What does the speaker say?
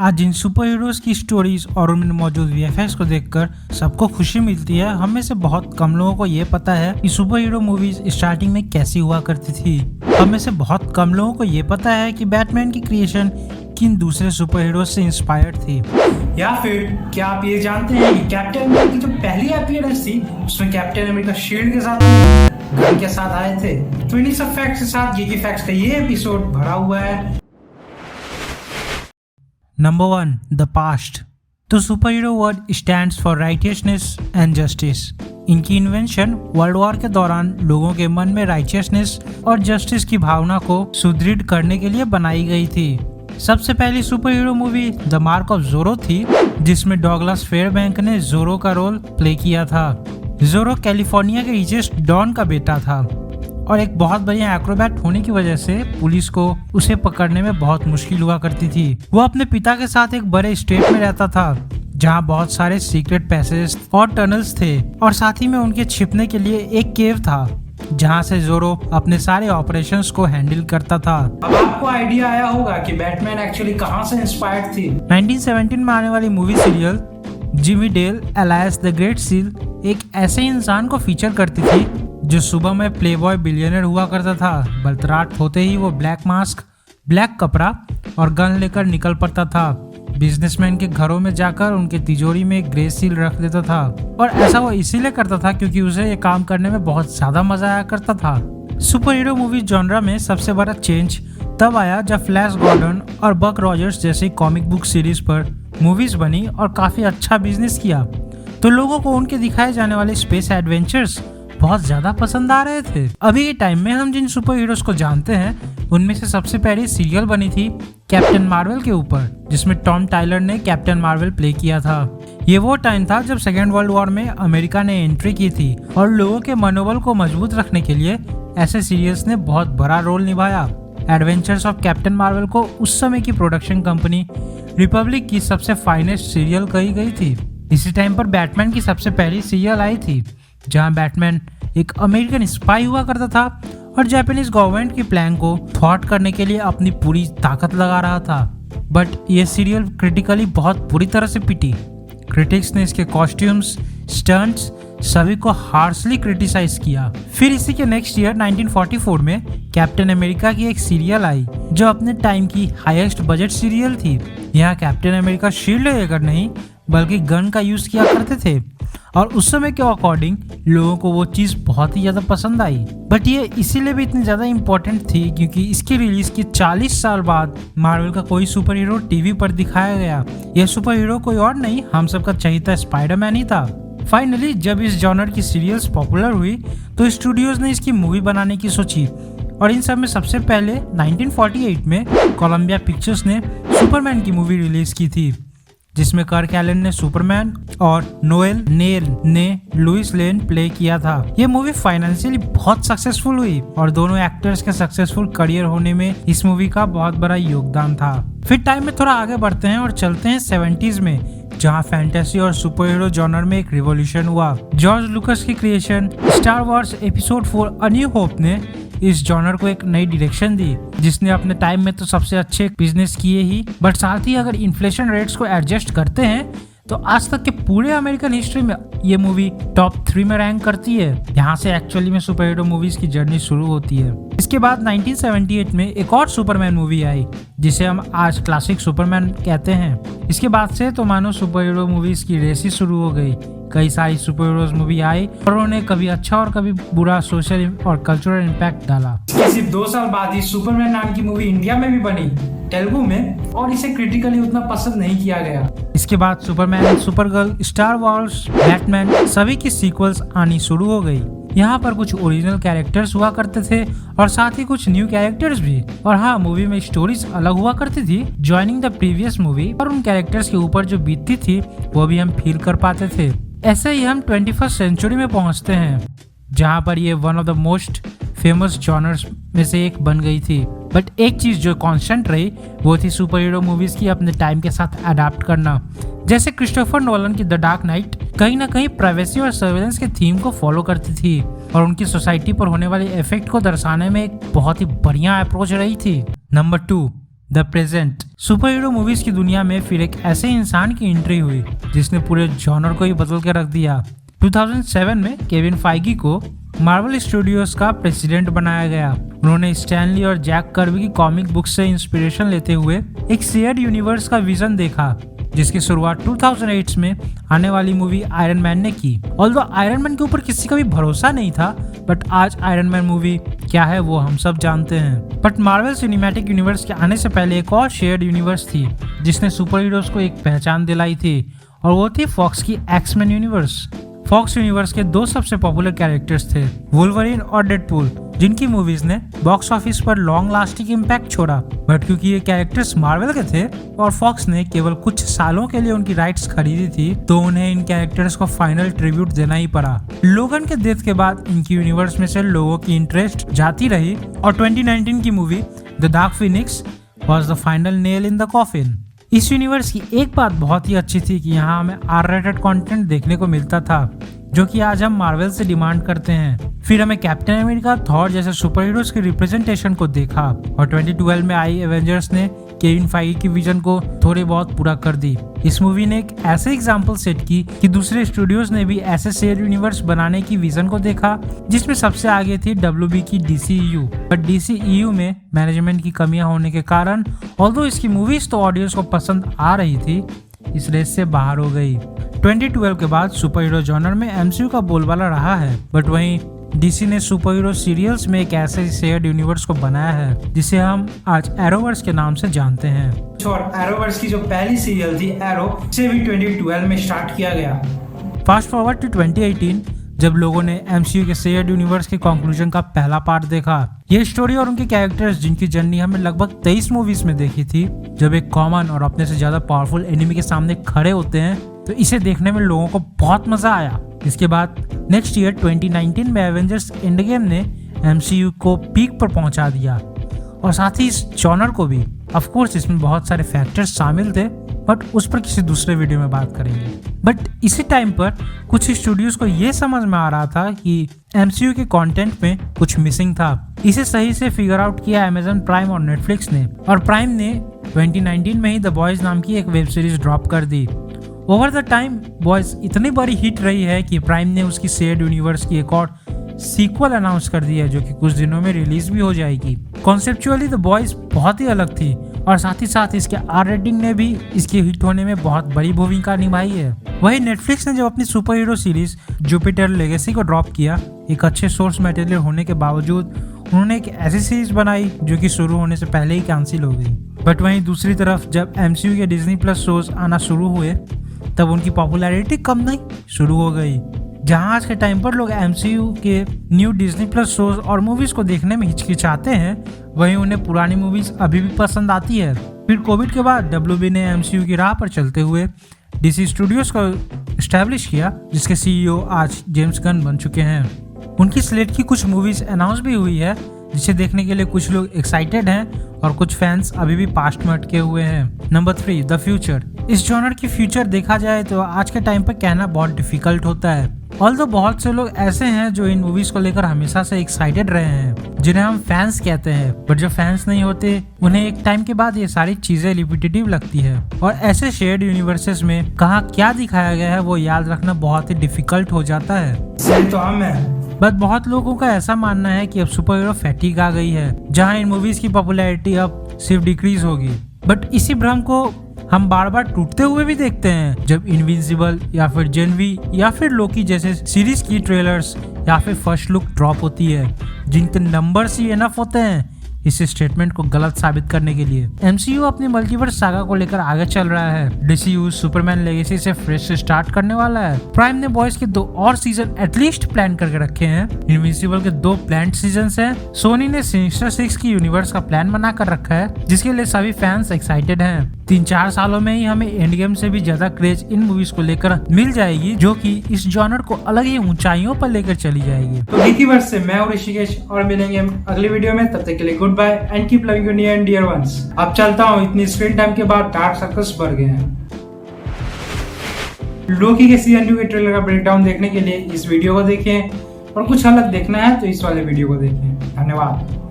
आज जिन super heroes की stories और उनमें मौजूद वीएफएक्स को देखकर सबको खुशी मिलती है, हम में से बहुत कम लोगों को ये पता है कि सुपर हीरो मूवीज स्टार्टिंग में कैसी हुआ करती थी। हम में से बहुत कम लोगों को ये पता है कि बैटमैन की क्रिएशन किन दूसरे सुपर हीरोज से इंस्पायर्ड थी। या फिर क्या आप ये जानते हैं कि कैप्टन अमेरिका की जो पहली अपीयरेंस थी उसमें कैप्टन अमेरिका शील्ड के साथ गन के साथ आए थे। तो इन्हीं सब फैक्ट्स के साथ गेकी फैक्ट्स का ये एपिसोड भरा हुआ है। Number 1, the past. तो super hero word stands for righteousness and justice. इनकी इन्वेंशन वर्ल्ड वॉर के दौरान लोगों के मन में राइटियसनेस और जस्टिस की भावना को सुदृढ़ करने के लिए बनाई गई थी। सबसे पहली super hero movie the mark of जोरो थी, जिसमें डॉगलस फेयरबैंक ने जोरो का रोल प्ले किया था। जोरो कैलिफोर्निया के रिचेस्ट डॉन का बेटा था और एक बहुत बढ़िया एक्रोबैट होने की वजह से पुलिस को उसे पकड़ने में बहुत मुश्किल हुआ करती थी। वो अपने पिता के साथ एक बड़े स्टेट में रहता था जहां बहुत सारे सीक्रेट पैसेज और टनल्स थे, और साथ ही में उनके छिपने के लिए एक केव था जहां से जोरो अपने सारे ऑपरेशंस को हैंडल करता था। अब आपको आइडिया आया होगा कि बैटमैन एक्चुअली कहां से इंस्पायर्ड थी। 1917 में आने वाली movie serial Jimmy Dale alias the great seal एक ऐसे इंसान को फीचर करती थी जो सुबह में प्लेबॉय बिलियनर हुआ करता था, बट रात होते ही वो ब्लैक मास्क, ब्लैक कपड़ा और गन लेकर निकल पड़ता था। बिजनेसमैन के घरों में जाकर उनके तिजोरी में एक ग्रे सील रख देता था, और ऐसा वो इसीलिए करता था क्योंकि उसे ये काम करने में बहुत ज्यादा मजा आया करता था। सुपर हीरो मूवी जॉनरा में सबसे बड़ा चेंज तब आया जब फ्लैश गॉर्डन और बक रॉजर्स जैसी कॉमिक बुक सीरीज पर मूवीज बनी और काफी अच्छा बिजनेस किया, तो लोगों को उनके दिखाए जाने वाले स्पेस एडवेंचर्स बहुत ज्यादा पसंद आ रहे थे। अभी के टाइम में हम जिन सुपर हीरोज को जानते हैं उनमें से सबसे पहली सीरियल बनी थी कैप्टन मार्वल के ऊपर, जिसमें टॉम टाइलर ने कैप्टन मार्वल प्ले किया था। ये वो टाइम था जब सेकेंड वर्ल्ड वॉर में अमेरिका ने एंट्री की थी, और लोगों के मनोबल को मजबूत रखने के लिए ऐसे सीरियल्स ने बहुत बड़ा रोल निभाया। एडवेंचर्स ऑफ कैप्टन मार्वल को उस समय की प्रोडक्शन कंपनी रिपब्लिक की सबसे फाइनेस्ट सीरियल कही गई थी। इसी टाइम पर बैटमैन की सबसे पहली सीरियल आई थी, जहां बैटमैन एक अमेरिकन स्पाई हुआ करता था और जापानीज गवर्नमेंट की प्लान को थ्वार्ट करने के लिए अपनी पूरी ताकत लगा रहा था। बट ये सीरियल क्रिटिकली बहुत बुरी तरह से पिटी। क्रिटिक्स ने इसके कॉस्ट्यूम्स, स्टंट्स सभी को हार्शली क्रिटिसाइज किया। फिर इसी के नेक्स्ट ईयर 1944 में कैप्टन अमेरिका की एक सीरियल आई जो अपने टाइम की हाईएस्ट बजट सीरियल थी। यहाँ कैप्टन अमेरिका शील्ड लेकर नहीं बल्कि गन का यूज किया करते थे, और उस समय के अकॉर्डिंग लोगों को वो चीज बहुत ही ज्यादा पसंद आई। बट ये इसीलिए भी इतनी ज्यादा इम्पोर्टेंट थी क्योंकि इसकी रिलीज के 40 साल बाद मार्वल का कोई सुपर हीरो टीवी पर दिखाया गया। यह सुपर हीरो कोई और नहीं, हम सबका चहेता स्पाइडरमैन ही था। फाइनली जब इस जॉनर की सीरियल्स पॉपुलर हुई तो स्टूडियोज ने इसकी मूवी बनाने की सोची, और इन सब में सबसे पहले 1948 में कोलंबिया पिक्चर्स ने सुपरमैन की मूवी रिलीज की थी, जिसमें कर्क एलन ने सुपरमैन और नोएल नेल ने लुइस लेन प्ले किया था। ये मूवी फाइनेंशियली बहुत सक्सेसफुल हुई और दोनों एक्टर्स के सक्सेसफुल करियर होने में इस मूवी का बहुत बड़ा योगदान था। फिर टाइम में थोड़ा आगे बढ़ते हैं और चलते हैं 70s में, जहां फैंटेसी और सुपर हीरो जॉनर में एक रिवॉल्यूशन हुआ। जॉर्ज लुकस की creation star Wars episode 4 a new hope ने इस जॉनर को एक नई डायरेक्शन दी, जिसने अपने टाइम में तो सबसे अच्छे बिजनेस किए ही, बट साथ ही अगर इन्फ्लेशन रेट्स को एडजस्ट करते हैं तो आज तक के पूरे अमेरिकन हिस्ट्री में ये मूवी टॉप 3 में रैंक करती है। यहाँ से एक्चुअली में सुपर हीरो मूवीज की जर्नी शुरू होती है। इसके बाद 1978 में एक और सुपरमैन मूवी आई जिसे हम आज क्लासिक सुपरमैन कहते हैं। इसके बाद से तो मानो सुपर हीरो मूवीज की रेस ही शुरू हो गई। कई सारी सुपर हीरोज मूवी आई और उन्होंने कभी अच्छा और कभी बुरा सोशल और कल्चरल इम्पैक्ट डाला। सिर्फ 2 साल बाद ही सुपरमैन नाम की मूवी इंडिया में भी बनी, तेलुगु में, और इसे क्रिटिकली उतना पसंद नहीं किया गया। इसके बाद Superman, Supergirl, star Wars, Batman सभी की सीक्वल्स आनी शुरू हो गई। यहाँ पर कुछ ओरिजिनल कैरेक्टर्स हुआ करते थे और साथ ही कुछ न्यू कैरेक्टर्स भी, और हाँ, मूवी में स्टोरीज अलग हुआ करती थी ज्वाइनिंग द प्रीवियस मूवी, और उन कैरेक्टर्स के ऊपर जो बीतती थी वो भी हम फील कर पाते थे। ऐसे ही हम 21st सेंचुरी में पहुंचते हैं, जहां पर ये one of the most famous genres में से एक बन गई थी। बट एक चीज जो कांस्टेंट रही वो थी सुपर हीरो मूवीज की अपने टाइम के साथ अडाप्ट करना। जैसे क्रिस्टोफर नोलन की द डार्क नाइट कहीं ना कहीं प्राइवेसी और सर्वेलेंस के थीम को फॉलो करती थी और उनकी सोसाइटी पर होने वाले इफेक्ट को दर्शाने में एक बहुत ही बढ़िया अप्रोच रही थी। Number 2, the present. Super hero movies की दुनिया में फिर एक ऐसे इंसान की एंट्री हुई जिसने पूरे जॉनर को ही बदल के रख दिया। 2007 में केविन फाइगी को मार्वल स्टूडियोज का प्रेसिडेंट बनाया गया। उन्होंने स्टैनली और जैक कर्बी की कॉमिक बुक से इंस्पिरेशन लेते हुए एक शेयर्ड यूनिवर्स का विजन देखा, जिसकी शुरुआत 2008 में आने वाली मूवी आयरन मैन ने की। ऑल्दो आयरन मैन के ऊपर किसी का भी भरोसा नहीं था, बट आज आयरन मैन मूवी क्या है वो हम सब जानते हैं। बट मार्वल सिनेमैटिक यूनिवर्स के आने से पहले एक और शेयर्ड यूनिवर्स थी जिसने सुपर हीरोज को एक पहचान दिलाई थी, और वो थी फॉक्स की एक्स-मैन यूनिवर्स। फॉक्स यूनिवर्स के दो सबसे पॉपुलर कैरेक्टर्स थे, वुल्वरीन और डेडपूल, जिनकी मूवीज ने बॉक्स ऑफिस पर लॉन्ग लास्टिंग इम्पैक्ट छोड़ा। बट क्योंकि ये कैरेक्टर्स मार्वल के थे और फॉक्स ने केवल कुछ सालों के लिए उनकी राइट्स खरीदी थी, तो उन्हें इन कैरेक्टर्स को फाइनल ट्रिब्यूट देना ही पड़ा। लोगन के डेथ के बाद इनकी यूनिवर्स में से लोगों की इंटरेस्ट जाती रही और 2019 की movie the dark Phoenix was the final nail in the coffin. इस यूनिवर्स की एक बात बहुत ही अच्छी थी कि यहाँ हमें R-rated कंटेंट देखने को मिलता था, जो कि आज हम मार्वल से डिमांड करते हैं। फिर हमें कैप्टन अमेरिका, थॉर जैसे सुपर हीरोज की रिप्रेजेंटेशन को देखा, और 2012 में आई एवेंजर्स ने केविन फाइगी की विजन को थोड़े बहुत पूरा कर दी। इस मूवी ने एक ऐसे एग्जाम्पल सेट की कि दूसरे स्टूडियोज ने भी ऐसे शेयर यूनिवर्स बनाने की विजन को देखा, जिसमें सबसे आगे थी WB की DCEU। बट DCEU में मैनेजमेंट की कमियां होने के कारण ऑल्दो इसकी मूवीज तो ऑडियंस को पसंद आ रही थी, इस रेस से बाहर हो गई। 2012 के बाद सुपर हीरो जॉनर में MCU का बोलबाला रहा है, बट वहीं DC ने सुपर हीरो सीरियल्स में एक ऐसे शेयर्ड यूनिवर्स को बनाया है जिसे हम आज एरोवर्स के नाम से जानते हैं। और एरोवर्स की जो पहली सीरियल थी एरो, से भी 2012 में स्टार्ट किया गया। फास्ट फॉरवर्ड टू 2018, जब लोगों ने MCU के शेयर्ड यूनिवर्स के कंक्लूजन का पहला पार्ट देखा। ये स्टोरी और उनके कैरेक्टर्स जिनकी जर्नी हमें लगभग 23 मूवीज में देखी थी, जब एक कॉमन और अपने से ज्यादा पावरफुल एनिमी के सामने खड़े होते हैं, तो इसे देखने में लोगों को बहुत मजा आया। इसके बाद नेक्स्ट ईयर 2019 में एवेंजर्स एंड गेम ने MCU को पीक पर पहुंचा दिया, और साथ ही इस जॉनर को भी। ऑफ कोर्स इसमें बहुत सारे फैक्टर्स शामिल थे, बट उस पर किसी दूसरे वीडियो में बात करेंगे। बट इसी टाइम पर कुछ स्टूडियोज को ये समझ में आ रहा था कि MCU के कंटेंट में कुछ मिसिंग था। इसे सही से फिगर आउट किया Amazon प्राइम और नेटफ्लिक्स ने, और प्राइम ने 2019 में ही द बॉयज नाम की एक वेब सीरीज ड्रॉप कर दी। ओवर द टाइम बॉयज इतनी बड़ी हिट रही है कि प्राइम ने उसकी शेयर्ड यूनिवर्स की एक और सीक्वल अनाउंस कर दी है, जो कि कुछ दिनों में रिलीज भी हो जाएगी। कॉन्सेप्चुअली द बॉयज बहुत ही अलग थी, और साथ ही साथ इसके R रेटिंग ने भी इसके हिट होने में बहुत बड़ी भूमिका निभाई है। वही नेटफ्लिक्स ने जब अपनी super hero series Jupiter legacy को ड्रॉप किया, एक अच्छे सोर्स मटेरियल होने के बावजूद उन्होंने एक ऐसी सीरीज बनाई जो कि शुरू होने से पहले ही कैंसिल हो गई। बट वहीं दूसरी तरफ जब MCU के डिज्नी प्लस शोज आना शुरू हुए, तब उनकी पॉपुलैरिटी कम नहीं शुरू हो गई। जहां आज के टाइम पर लोग MCU के न्यू डिज्नी प्लस शोज और मूवीज को देखने में हिचकिचाते हैं, वहीं उन्हें पुरानी मूवीज अभी भी पसंद आती है। फिर कोविड के बाद WB ने MCU की राह पर चलते हुए DC स्टूडियोज को एस्टैब्लिश किया, जिसके CEO आज जेम्स गन बन चुके हैं। उनकी स्लेट की कुछ मूवीज अनाउंस भी हुई है, जिसे देखने के लिए कुछ लोग एक्साइटेड हैं और कुछ फैंस अभी भी पास्ट में अटके हुए हैं। Number 3, the future. इस जॉनर की फ्यूचर देखा जाए तो आज के टाइम पर कहना बहुत डिफिकल्ट होता है। ऑल्दो बहुत से लोग ऐसे हैं जो इन मूवीज को लेकर हमेशा से एक्साइटेड रहे हैं, जिन्हें हम फैंस कहते हैं, बट जो फैंस नहीं होते उन्हें एक टाइम के बाद ये सारी चीजें रिपीटेटिव लगती है, और ऐसे शेयर्ड यूनिवर्सेस में कहाँ क्या दिखाया गया है वो याद रखना बहुत ही डिफिकल्ट हो जाता है। सही तो हम है। बट बहुत लोगों का ऐसा मानना है कि अब सुपर हीरो फैटिग आ गई है, जहां इन मूवीज की पॉपुलैरिटी अब सिर्फ डिक्रीज होगी। बट इसी भ्रम को हम बार बार टूटते हुए भी देखते हैं, जब इनविंसिबल या फिर जेनवी या फिर लोकी जैसे सीरीज की ट्रेलर्स या फिर फर्स्ट लुक ड्रॉप होती है, जिनके नंबर्स ही एनफ होते हैं इस स्टेटमेंट को गलत साबित करने के लिए। MCU अपनी मल्टीवर्स सागा को लेकर आगे चल रहा है। DCU सुपरमैन लेगेसी से फ्रेश स्टार्ट करने वाला है। प्राइम ने बॉयज के 2 और सीजन एटलीस्ट प्लान करके रखे हैं। इनविंसिबल के 2 प्लान्ड सीजन्स हैं। सोनी ने सिनिस्टर 6 की यूनिवर्स का प्लान बना कर रखा है, जिसके लिए सभी फैंस एक्साइटेड हैं। 3-4 सालों में ही हमें एंड गेम से भी ज्यादा क्रेज इन मूवीज को लेकर मिल जाएगी, जो कि इस जॉनर को अलग ही ऊंचाइयों पर लेकर चली जाएगी। तो गिकीवर्स से मैं और ऋषिकेश, और मिलेंगे हम अगली वीडियो में। तब तक के लिए goodbye and keep loving your near and dear ones. अब चलता हूँ, इतनी स्क्रीन टाइम के बाद डार्क सर्कल्स बढ़ गए हैं। लोकी के सीजन 2 के ट्रेलर का ब्रेकडाउन देखने के लिए इस वीडियो को देखें, और कुछ अलग देखना है तो इस वाले वीडियो को देखें। धन्यवाद।